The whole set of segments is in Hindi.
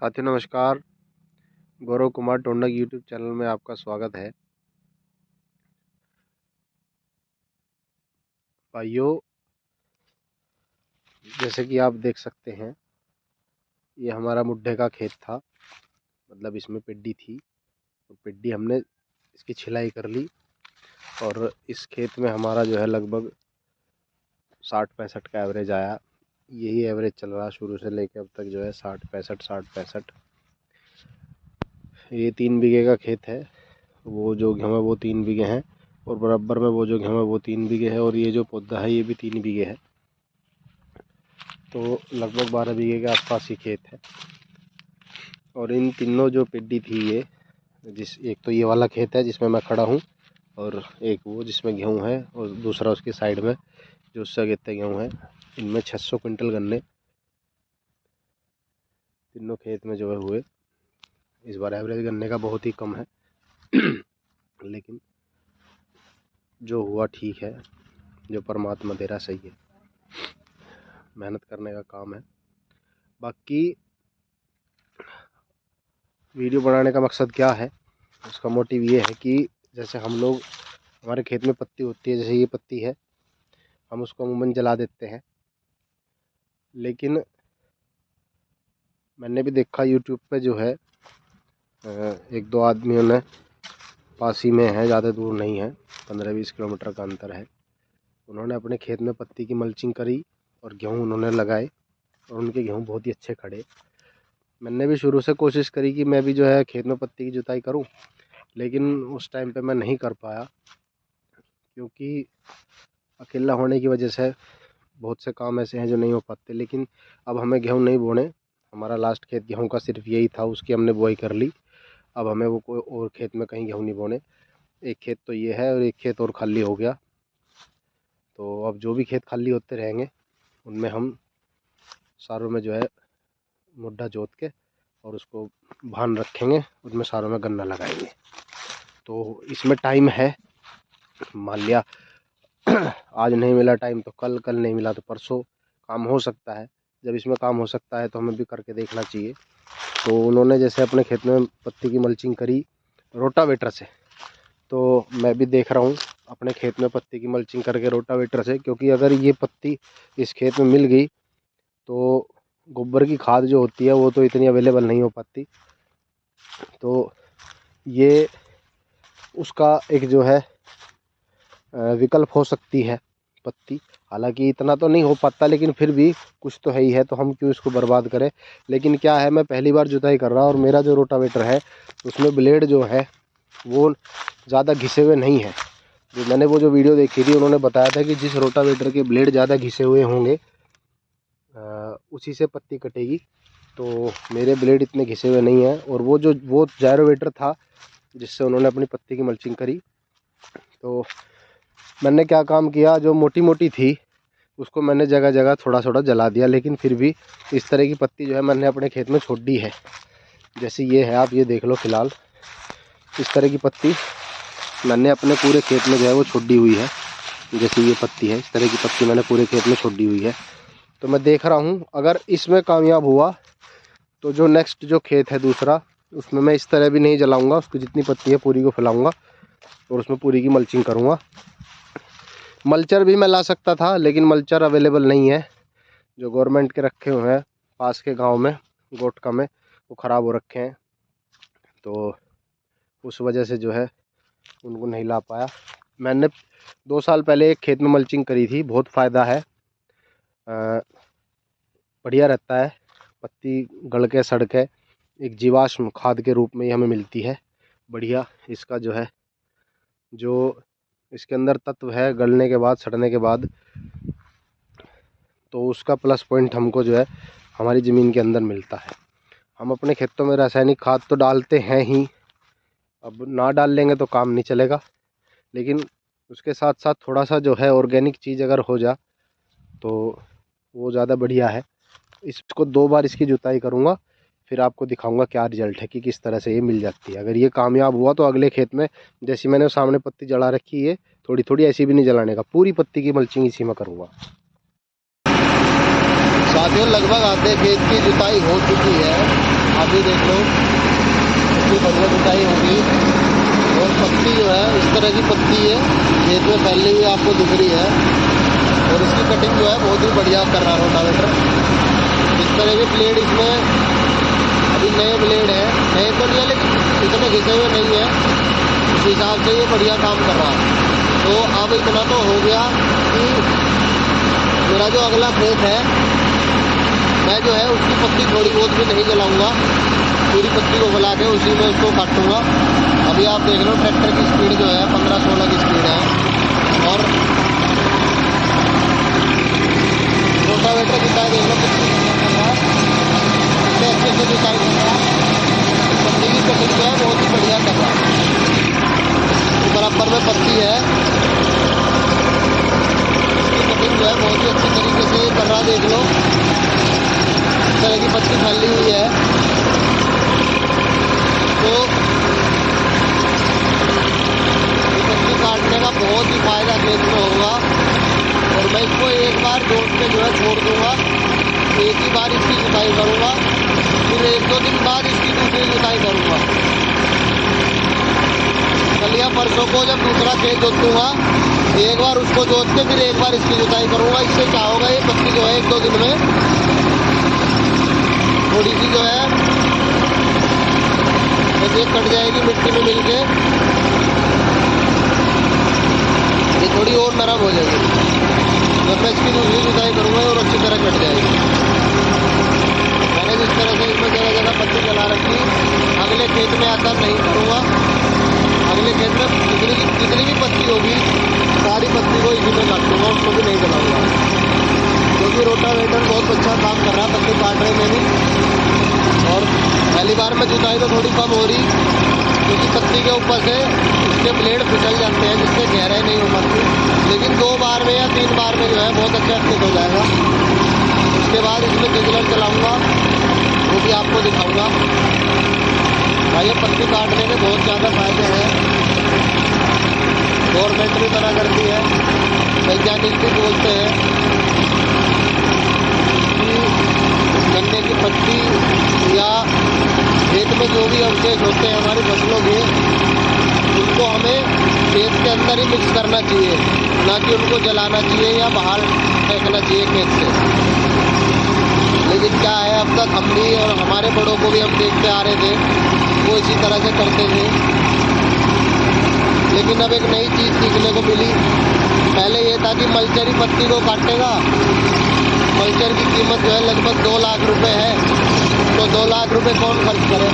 साथियों नमस्कार। गौरव कुमार टोंडा की यूट्यूब चैनल में आपका स्वागत है। भाइयों, जैसे कि आप देख सकते हैं, ये हमारा मुड्ढे का खेत था। मतलब इसमें पिड्डी थी और पिड्डी हमने इसकी छिलाई कर ली और इस खेत में हमारा जो है लगभग 60-65 का एवरेज आया। यही एवरेज चल रहा शुरू से लेकर अब तक जो है 60-65। ये 3 बीघे का खेत है। वो जो गेहूँ है वो 3 बीघे हैं और बराबर में वो जो गेहूँ है वो 3 बीघे है और ये जो पौधा है ये भी 3 बीघे है। तो लगभग 12 बीघे के आसपास ही खेत है। और इन तीनों जो पिड्डी थी ये एक तो ये वाला खेत है जिसमें मैं खड़ा हूँ और एक वो जिसमें गेहूँ है और दूसरा उसके साइड में जो उससे अगेते गेहूँ है। इनमें 600 क्विंटल गन्ने तीनों खेत में जो है हुए। इस बार एवरेज गन्ने का बहुत ही कम है लेकिन जो हुआ ठीक है। जो परमात्मा दे रहा सही है। मेहनत करने का काम है। बाकी वीडियो बनाने का मकसद क्या है, उसका मोटिव ये है कि जैसे हम लोग हमारे खेत में पत्ती होती है, जैसे ये पत्ती है, हम उसको अमूमन जला देते हैं। लेकिन मैंने भी देखा यूट्यूब पे जो है एक दो आदमियों ने, पास ही में है, ज़्यादा दूर नहीं है, 15-20 किलोमीटर का अंतर है, उन्होंने अपने खेत में पत्ती की मल्चिंग करी और गेहूँ उन्होंने लगाए और उनके गेहूँ बहुत ही अच्छे खड़े। मैंने भी शुरू से कोशिश करी कि मैं भी जो है खेत में पत्ती की जुताई करूं, लेकिन उस टाइम पे मैं नहीं कर पाया क्योंकि अकेला होने की वजह से बहुत से काम ऐसे हैं जो नहीं हो पाते। लेकिन अब हमें गेहूं नहीं बोने, हमारा लास्ट खेत गेहूं का सिर्फ यही था, उसकी हमने बुआई कर ली। अब हमें वो कोई और खेत में कहीं गेहूं नहीं बोने। एक खेत तो ये है और एक खेत और खाली हो गया। तो अब जो भी खेत खाली होते रहेंगे उनमें हम सारों में जो है मुड्ढा जोत के और उसको भान रखेंगे, उसमें सारों में गन्ना लगाएंगे। तो इसमें टाइम है। मान लिया आज नहीं मिला टाइम तो कल, कल नहीं मिला तो परसों काम हो सकता है। जब इसमें काम हो सकता है तो हमें भी करके देखना चाहिए। तो उन्होंने जैसे अपने खेत में पत्ती की मल्चिंग करी रोटावेटर से, तो मैं भी देख रहा हूँ अपने खेत में पत्ती की मल्चिंग करके रोटावेटर से, क्योंकि अगर ये पत्ती इस खेत में मिल गई तो गोबर की खाद जो होती है वो तो इतनी अवेलेबल नहीं हो पाती। तो ये उसका एक जो है विकल्प हो सकती है पत्ती। हालांकि इतना तो नहीं हो पाता लेकिन फिर भी कुछ तो है ही है, तो हम क्यों इसको बर्बाद करें। लेकिन क्या है, मैं पहली बार जुताई कर रहा और मेरा जो रोटावेटर है उसमें ब्लेड जो है वो ज़्यादा घिसे हुए नहीं है। जो मैंने वो जो वीडियो देखी थी उन्होंने बताया था कि जिस रोटावेटर के ब्लेड ज़्यादा घिसे हुए होंगे उसी से पत्ती कटेगी। तो मेरे ब्लेड इतने घिसे हुए नहीं हैं। और वो जायरोवेटर था जिससे उन्होंने अपनी पत्ती की मल्चिंग करी, तो मैंने क्या काम किया, जो मोटी मोटी थी उसको मैंने जगह जगह थोड़ा थोड़ा जला दिया। लेकिन फिर भी इस तरह की पत्ती जो है मैंने अपने खेत में छोड़ दी है। जैसे ये है, आप ये देख लो, फ़िलहाल इस तरह की पत्ती मैंने अपने पूरे खेत में जो है वो छोड़ दी हुई है। जैसे ये पत्ती है, इस तरह की पत्ती मैंने पूरे खेत में छोड़ दी हुई है। तो मैं देख रहा हूँ अगर इसमें कामयाब हुआ तो जो नेक्स्ट जो खेत है दूसरा, उसमें मैं इस तरह भी नहीं जलाऊँगा, उसकी जितनी पत्ती है पूरी को फैलाऊँगा और उसमें पूरी की मल्चिंग करूँगा। मल्चर भी मैं ला सकता था लेकिन मल्चर अवेलेबल नहीं है। जो गवर्नमेंट के रखे हुए हैं पास के गांव में, गोटका में, वो ख़राब हो रखे हैं, तो उस वजह से जो है उनको नहीं ला पाया। मैंने 2 साल पहले एक खेत में मल्चिंग करी थी, बहुत फ़ायदा है, बढ़िया रहता है। पत्ती गल के सड़ के एक जीवाश्म खाद के रूप में ही हमें मिलती है। बढ़िया इसका जो है, जो इसके अंदर तत्व है गलने के बाद, सड़ने के बाद, तो उसका प्लस पॉइंट हमको जो है हमारी ज़मीन के अंदर मिलता है। हम अपने खेतों में रासायनिक खाद तो डालते हैं ही, अब ना डाल लेंगे तो काम नहीं चलेगा। लेकिन उसके साथ साथ थोड़ा सा जो है ऑर्गेनिक चीज़ अगर हो जा तो वो ज़्यादा बढ़िया है। इसको 2 बार इसकी जुताई करूँगा, फिर आपको दिखाऊंगा क्या रिजल्ट है कि किस तरह से ये मिल जाती है। अगर ये कामयाब हुआ तो अगले खेत में, जैसी मैंने सामने पत्ती जला रखी है थोड़ी थोड़ी, ऐसी भी नहीं जलाने का, पूरी पत्ती की मल्चिंग इसी में करूँगा। साथियों, लगभग आधे खेत की जुताई हो चुकी है अभी देख लो कितनी बढ़िया जुताई होगी। और पत्ती जो है इस तरह की पत्ती है, खेत में फैली हुई आपको दिख रही है। और इसकी कटिंग जो है बहुत ही बढ़िया कर रहा है रोटावेटर। इस तरह के ब्लेड इसमें अभी नए ब्लेड है, नए तो नहीं है लेकिन इतने घिसे हुए नहीं है, उस हिसाब से ये बढ़िया काम कर रहा है। तो अब इतना तो हो गया कि मेरा जो अगला खेत है, मैं जो है उसकी पत्ती थोड़ी बहुत भी नहीं जलाऊंगा, पूरी पत्ती को गला के उसी में उसको काटूंगा। अभी आप देख लो ट्रैक्टर की स्पीड जो है 15-16 की स्पीड है। और रोटावेटर जुताई देख लो कितनी कर रहा है, कितने अच्छे से जुताई कर रहा है। पत्ती की कटिंग जो है बहुत ही बढ़िया कर रहा है। बराबर में पत्ती है, इसकी कटिंग जो है बहुत ही अच्छी तरीके से कर रहा है। देख लो इस तरह की पत्ती फैली हुई है। तो ये पत्ती काटने का बहुत ही फायदा खेत में होगा। और मैं इसको एक बार जोत के जो है छोड़ दूंगा, एक ही बार इसकी जुताई करूंगा, फिर 1-2 दिन बाद इसकी दूसरी जुताई करूंगा। कल या परसों को जब दूसरा खेत जोत दूंगा, एक बार उसको जोत के फिर एक बार इसकी जुताई करूंगा। इससे क्या होगा, ये पत्ती जो है 1-2 दिन में थोड़ी सी जो है बस ये कट जाएगी मिट्टी में मिल के, ये थोड़ी और नरम हो जाएगी। जब मैं इसकी दूसरी जुताई करूंगा और अच्छी तरह कट जाएगी। मैंने जिस तरह से इसमें जगह जगह पत्ती जला रखी, अगले खेत में आकर नहीं करूँगा। अगले खेत में जितनी भी पत्ती होगी सारी पत्ती को इसी में काटूंगा, उसको भी नहीं जलाऊंगा। क्योंकि रोटावेटर बहुत अच्छा काम कर रहा है पत्ती काटने में भी। और पहली बार में जुताई तो थोड़ी कम हो रही, क्योंकि पत्ती के ऊपर से इसके ब्लेड फिसल जाते हैं जिससे गहराई नहीं हो पाती। लेकिन 2 बार में या 3 बार में जो है बहुत अच्छा फिट हो जाएगा। उसके बाद इसमें जिगलर चलाऊँगा, वो भी आपको दिखाऊँगा। भाई पत्ती काटने के बहुत ज़्यादा फायदे हैं। गवर्नमेंट भी मना करती है, वैज्ञानिक भी बोलते हैं कि गन्ने की पत्ती या खेत में जो भी अवशेष होते हैं हमारी फसलों के, उनको हमें खेत के अंदर ही मिक्स करना चाहिए, ना कि उनको जलाना चाहिए या बाहर फेंकना चाहिए खेत से। लेकिन क्या है, अब तक हम भी और हमारे बड़ों को भी हम देखते आ रहे थे, वो इसी तरह से करते थे। लेकिन अब एक नई चीज़ सीखने को मिली। पहले ये था कि मल्चर ही पत्ती को काटेगा। मल्चर की कीमत जो है लगभग 2 लाख रुपए है, तो 2 लाख रुपए कौन खर्च करे।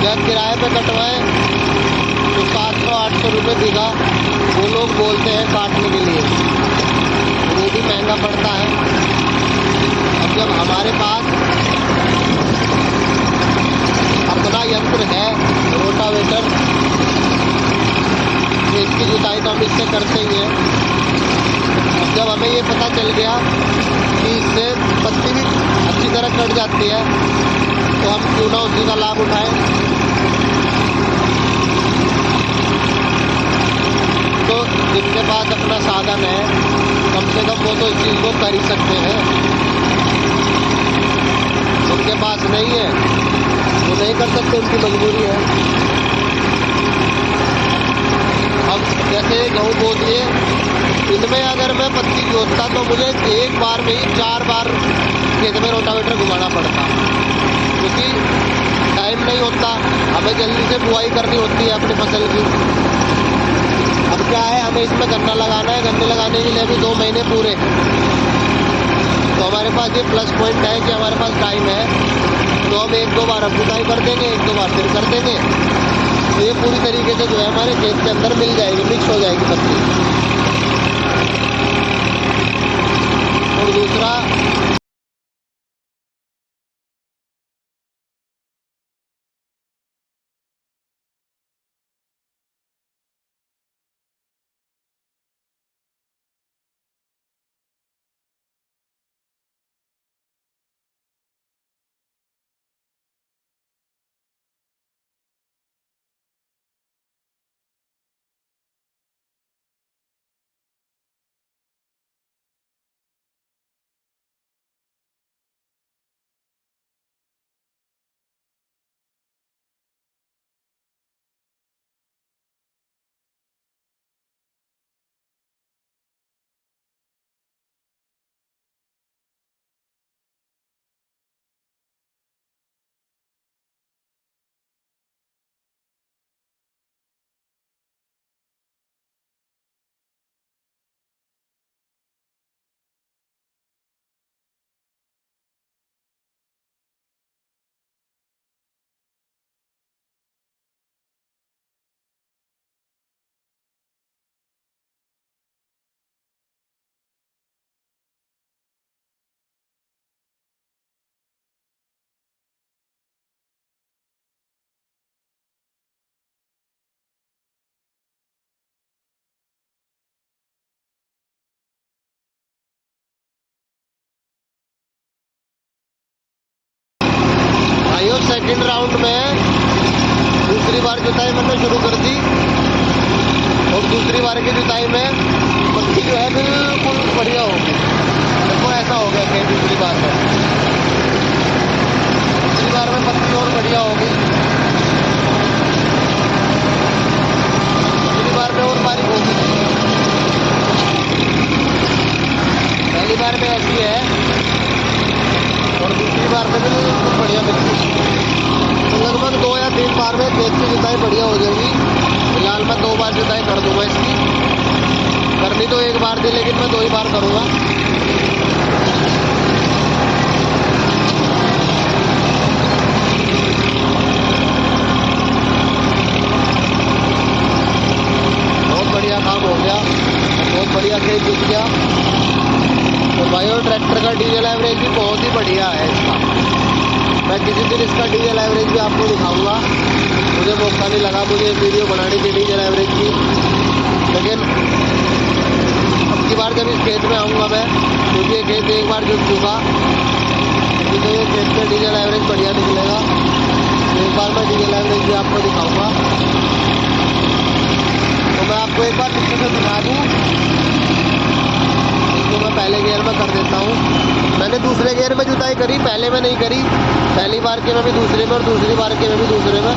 जब किराए पे कटवाएं तो 700-800 रुपये बीघा वो लोग बोलते हैं काटने के लिए, वो भी महंगा पड़ता है। अब जब हमारे पास अपना यंत्र है रोटावेटर, खेत की जुताई तो हम इससे करते ही हैं। अब जब हमें ये पता चल गया कि इससे पत्ती भी अच्छी तरह कट जाती है, तो हम क्यों ना उसी का लाभ उठाएं। तो जिनके पास अपना साधन है, कम से कम वो तो इस चीज़ को कर ही सकते हैं। उनके पास नहीं है, वो नहीं कर सकते, उनकी मजबूरी है। अब जैसे गेहूँ बो दिए, इनमें अगर मैं पत्ती जोतता तो मुझे एक बार में ही 4 बार खेत में रोटावेटर घुमाना पड़ता, क्योंकि टाइम नहीं होता, हमें जल्दी से बुआई करनी होती है अपनी फसल की। अब क्या है, हमें इसमें गन्ना लगाना है, गन्ने लगाने के लिए अभी 2 महीने पूरे, तो हमारे पास ये प्लस पॉइंट है कि हमारे पास टाइम है। तो हम 1-2 बार अब जुताई कर देंगे, 1-2 बार फिर कर देंगे, तो ये पूरी तरीके से जो है हमारे खेत के अंदर मिल जाएगी, मिक्स हो जाएगी पत्ती। और दूसरा सेकंड राउंड में दूसरी बार जुताई मैंने शुरू कर दी और दूसरी बार की जुताई में पत्ती जो है बिल्कुल बढ़िया होगी। देखो ऐसा हो गया कि दूसरी बार में पत्ती और बढ़िया होगी। दूसरी बार में और बारीक होगी। पहली बार में ऐसी है और दूसरी बार में बिल्कुल बढ़िया मिलती। तो लगभग 2 या 3 बार में खेत की जुताई बढ़िया हो जाएगी। फिलहाल मैं 2 बार जुताई कर दूंगा इसकी। करनी तो 1 बार थी लेकिन मैं 2 ही बार करूंगा। बहुत बढ़िया काम हो गया, बहुत बढ़िया खेत जुत गया। तो भाई और ट्रैक्टर का डीजल एवरेज भी बहुत ही बढ़िया है इसका। मैं किसी दिन इसका डीजल एवरेज भी आपको दिखाऊंगा। मुझे मौका नहीं लगा मुझे वीडियो बनाने की डीजल एवरेज की, लेकिन अब की बार जब इस खेत में आऊँगा मैं, क्योंकि ये खेत 1 बार जुट चुका, तो ये खेत में डीजल एवरेज बढ़िया निकलेगा। एक बार मैं डीजल एवरेज भी आपको दिखाऊँगा। तो मैं आपको एक बार पीछे से दिखा दूँ। इसको मैं पहले गियर में कर देता हूँ। मैंने दूसरे गियर में जुताई करी, पहले में नहीं करी। पहली बार के में भी दूसरे में और दूसरी बार के में भी दूसरे में।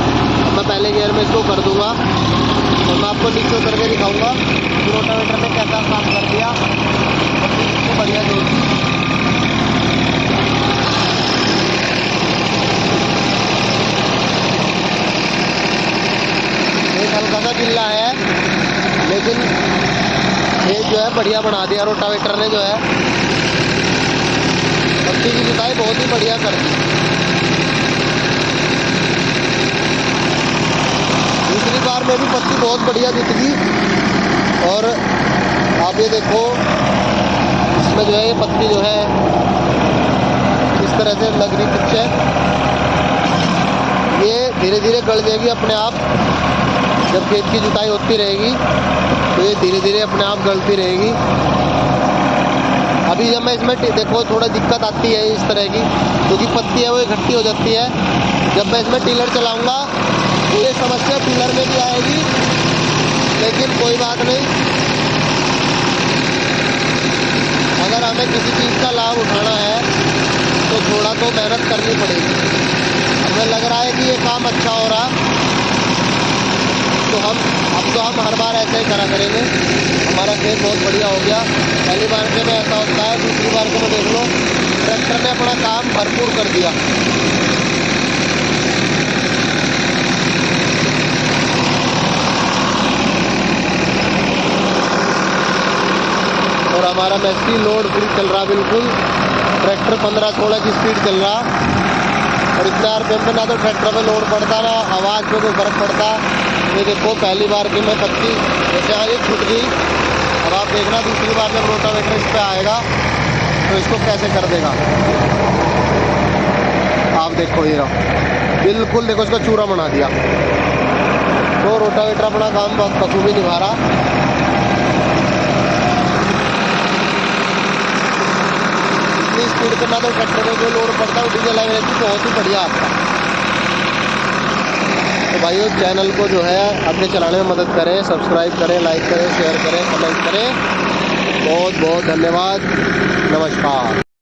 मैं पहले गियर में इसको कर दूंगा और मैं आपको नीचे उतर के दिखाऊंगा कि रोटावेटर ने कैसा काम कर दिया। तो बढ़िया जोड़ एक हल्का सा गिल्ला है, लेकिन ये जो है बढ़िया बना दिया रोटावेटर ने। जो है पत्ती की जुताई बहुत ही बढ़िया कर दी। दूसरी बार में भी पत्ती बहुत बढ़िया जुत गई। और आप ये देखो इसमें जो है ये पत्ती जो है इस तरह से लग रही कुछ है। ये धीरे धीरे गल जाएगी अपने आप। जब खेत की जुताई होती रहेगी तो ये धीरे धीरे अपने आप गलती रहेगी। अभी जब मैं इसमें देखो थोड़ा दिक्कत आती है इस तरह की, क्योंकि पत्ती है वो इकट्ठी हो जाती है। जब मैं इसमें टिलर चलाऊंगा तो ये समस्या टिलर में भी आएगी, लेकिन कोई बात नहीं। अगर हमें किसी चीज़ का लाभ उठाना है तो थोड़ा तो मेहनत करनी पड़ेगी। हमें लग रहा है कि ये काम अच्छा हो रहा, तो हम हर बार ऐसे ही करा करेंगे। हमारा खेत बहुत बढ़िया हो गया। पहली बार के में ऐसा होता है, दूसरी बार के में देख लो ट्रैक्टर ने अपना काम भरपूर कर दिया। और हमारा मैक्सी लोड फ्री चल रहा बिल्कुल। ट्रैक्टर 15-16 की स्पीड चल रहा और इतने आरपीएम पे ना तो ट्रैक्टर में लोड पड़ता ना आवाज़ पे कोई फर्क पड़ता। ये देखो पहली बार की में पत्ती जैसे ये छूट गई। अब आप देखना दूसरी बार जब रोटावेटर इस पे आएगा तो इसको कैसे कर देगा। आप देखो ये रहा बिल्कुल, देखो इसका चूरा बना दिया। तो रोटावेटर अपना काम बखूबी निभा रहा। इतनी स्पीड पे ना तो ट्रैक्टर में जो लोड पड़ता है डीजल एवरेज भी बहुत ही बढ़िया आता है। तो भाइयों चैनल को जो है अपने चलाने में मदद करें, सब्सक्राइब करें, लाइक करें, शेयर करें, कमेंट करें। बहुत बहुत धन्यवाद। नमस्कार।